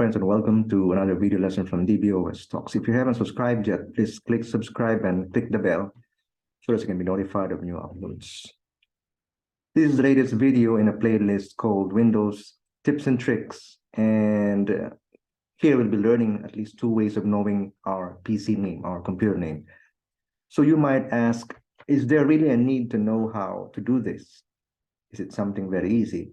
friends, and welcome to another video lesson from DBOS Talks. If you haven't subscribed yet, please click subscribe and click the bell so that you can be notified of new uploads. This is the latest video in a playlist called Windows Tips and Tricks, and here we'll be learning at least 2 ways of knowing our PC name, our computer name. So you might ask, is there really a need to know how to do this? Is it something very easy?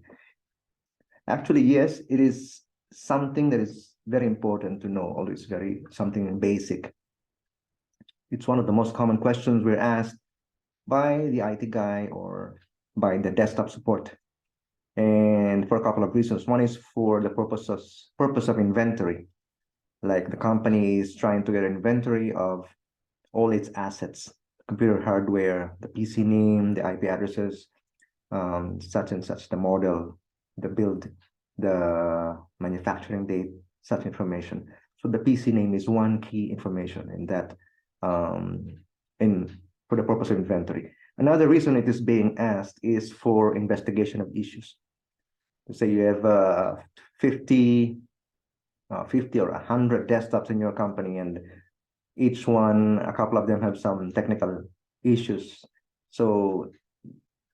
Actually, yes, it is something that is very important to know, although it's something basic. It's one of the most common questions we're asked by the IT guy or by the desktop support. And for a couple of reasons. One is for the purpose of inventory. Like the company is trying to get inventory of all its assets, computer hardware, the PC name, the IP addresses, such and such, the model, the build, the manufacturing date, such information. So the PC name is one key information in that, for the purpose of inventory. Another reason it is being asked is for investigation of issues. Let's say you have 50 or 100 desktops in your company, and each one, a couple of them have some technical issues. So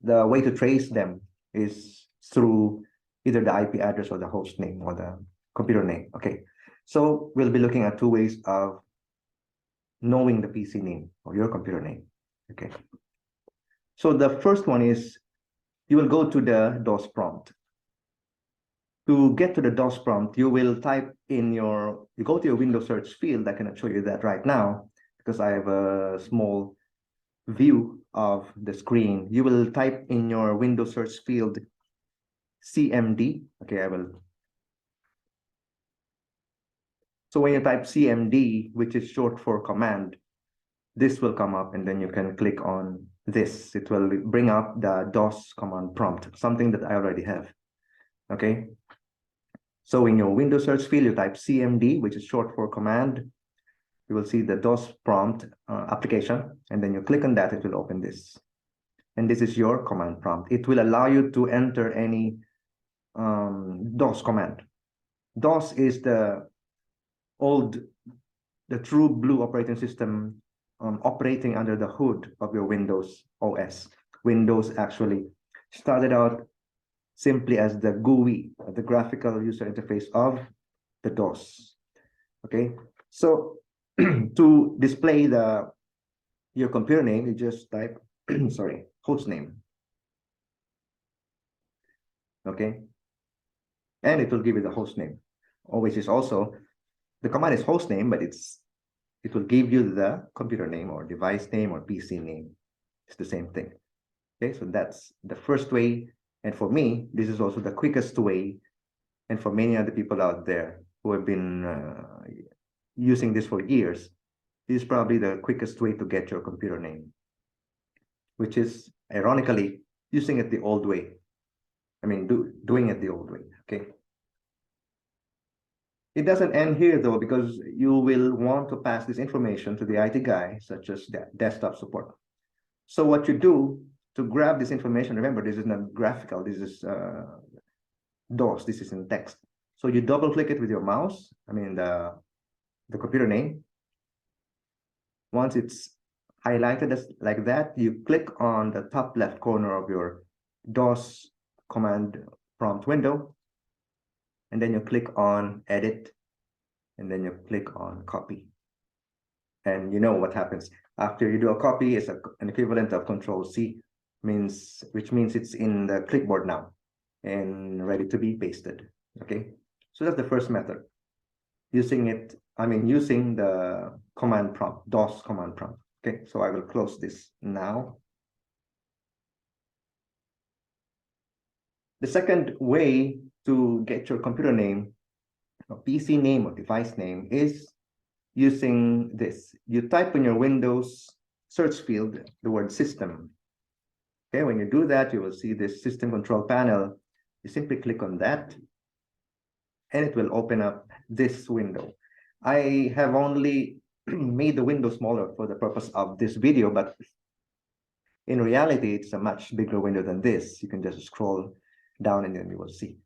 the way to trace them is through either the IP address or the host name or the computer name. Okay, so we'll be looking at 2 ways of knowing the PC name or your computer name. Okay, so the first one is you will go to the DOS prompt. To get to the DOS prompt, you will type in you go to your Windows search field. I cannot show you that right now because I have a small view of the screen. You will type in your Windows search field CMD. Okay, I will. So when you type CMD, which is short for command, this will come up, and then you can click on this. It will bring up the DOS command prompt, something that I already have. Okay. So in your Windows search field, you type CMD, which is short for command. You will see the DOS prompt application, and then you click on that, it will open this. And this is your command prompt. It will allow you to enter any DOS command. DOS is the true blue operating system operating under the hood of your Windows OS. Windows actually started out simply as the GUI, the graphical user interface of the DOS. Okay, so to display your computer name, you just type host name. Okay, and it will give you the host name. Always is also the command is host name, but it will give you the computer name or device name or PC name. It's the same thing. Okay, so that's the first way. And for me, this is also the quickest way. And for many other people out there who have been using this for years, this is probably the quickest way to get your computer name, which is ironically using it the old way. I mean, doing it the old way. Okay. It doesn't end here though, because you will want to pass this information to the IT guy, such as the desktop support. So what you do to grab this information, remember, this is not graphical, this is DOS, this is in text. So you double click it with your mouse, the computer name. Once it's highlighted like that, you click on the top left corner of your DOS command prompt window, and then you click on edit, and then you click on copy. And you know what happens after you do a copy is an equivalent of Control-C, which means it's in the clipboard now and ready to be pasted. Okay, so that's the first method, using the command prompt, DOS command prompt. Okay, so I will close this now. The second way to get your computer name, or PC name or device name, is using this. You type in your Windows search field the word system. Okay, when you do that, you will see this system control panel. You simply click on that, and it will open up this window. I have only made the window smaller for the purpose of this video, but in reality, it's a much bigger window than this. You can just scroll down and then you will see.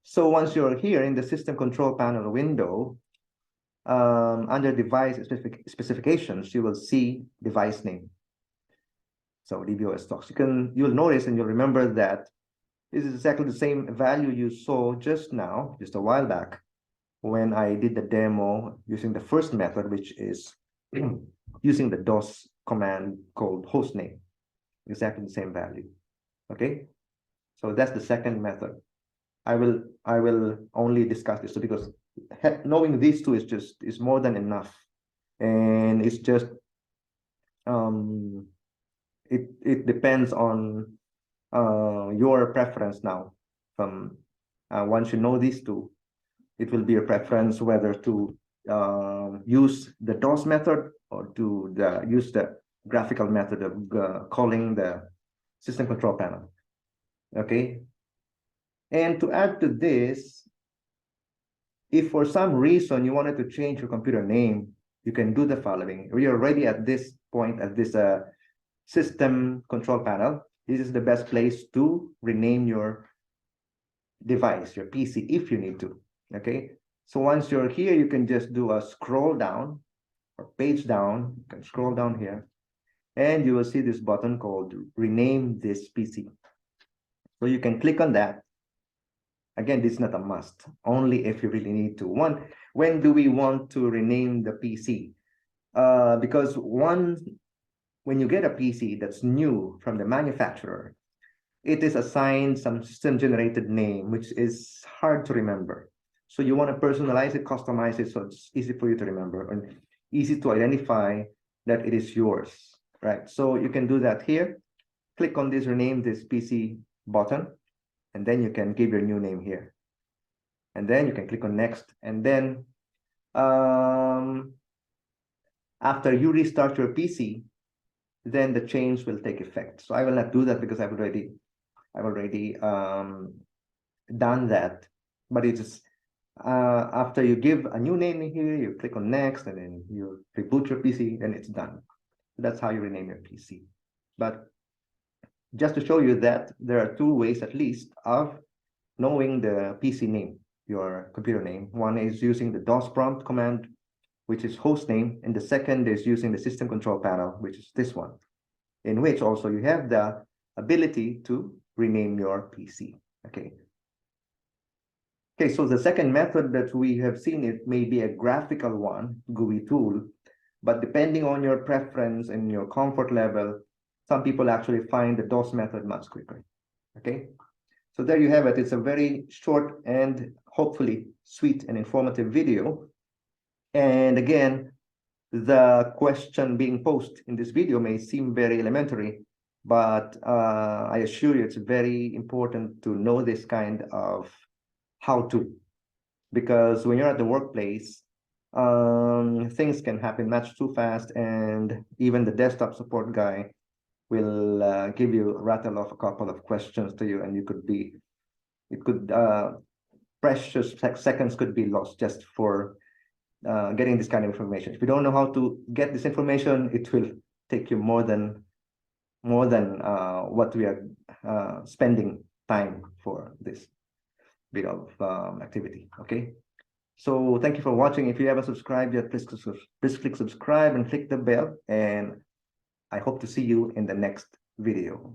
So once you're here in the system control panel window, under device specifications, you will see device name. So DBOS talks. You'll notice and you'll remember that this is exactly the same value you saw just now, just a while back, when I did the demo using the first method, which is using the DOS command called hostname. Exactly the same value. Okay, so that's the second method. I will only discuss this because knowing these two is more than enough, and it's just it depends on your preference now. From once you know these two, it will be a preference whether to use the DOS method or to use the graphical method of calling the system control panel. Okay, and to add to this, if for some reason you wanted to change your computer name, you can do the following. We are already at this point, at this system control panel. This is the best place to rename your device, your PC, if you need to. Okay, so once you're here, you can just do a scroll down or page down. You can scroll down here, and you will see this button called rename this PC. So you can click on that. Again, this is not a must, only if you really need to. When do we want to rename the PC? Because when you get a PC that's new from the manufacturer, it is assigned some system-generated name, which is hard to remember. So you want to personalize it, customize it, so it's easy for you to remember and easy to identify that it is yours, right? So you can do that here. Click on this rename this PC button, and then you can give your new name here. And then you can click on next. And then after you restart your PC, then the change will take effect. So I will not do that because I've already done that. But it's after you give a new name here, you click on next, and then you reboot your PC, then it's done. That's how you rename your PC. But just to show you that there are two ways at least of knowing the PC name, your computer name. One is using the DOS prompt command, which is hostname, and the second is using the system control panel, which is this one, in which also you have the ability to rename your PC. Okay. Okay, so the second method that we have seen, it may be a graphical one, GUI tool, but depending on your preference and your comfort level, some people actually find the DOS method much quicker. Okay, so there you have it. It's a very short and hopefully sweet and informative video. And again, the question being posed in this video may seem very elementary, but I assure you it's very important to know this kind of how-to, because when you're at the workplace, things can happen much too fast, and even the desktop support guy will give you rattle off a couple of questions to you, and precious seconds could be lost just for getting this kind of information. If you don't know how to get this information, it will take you more than what we are spending time for this bit of activity. Okay, so thank you for watching. If you haven't subscribed yet, please click subscribe and click the bell, and I hope to see you in the next video.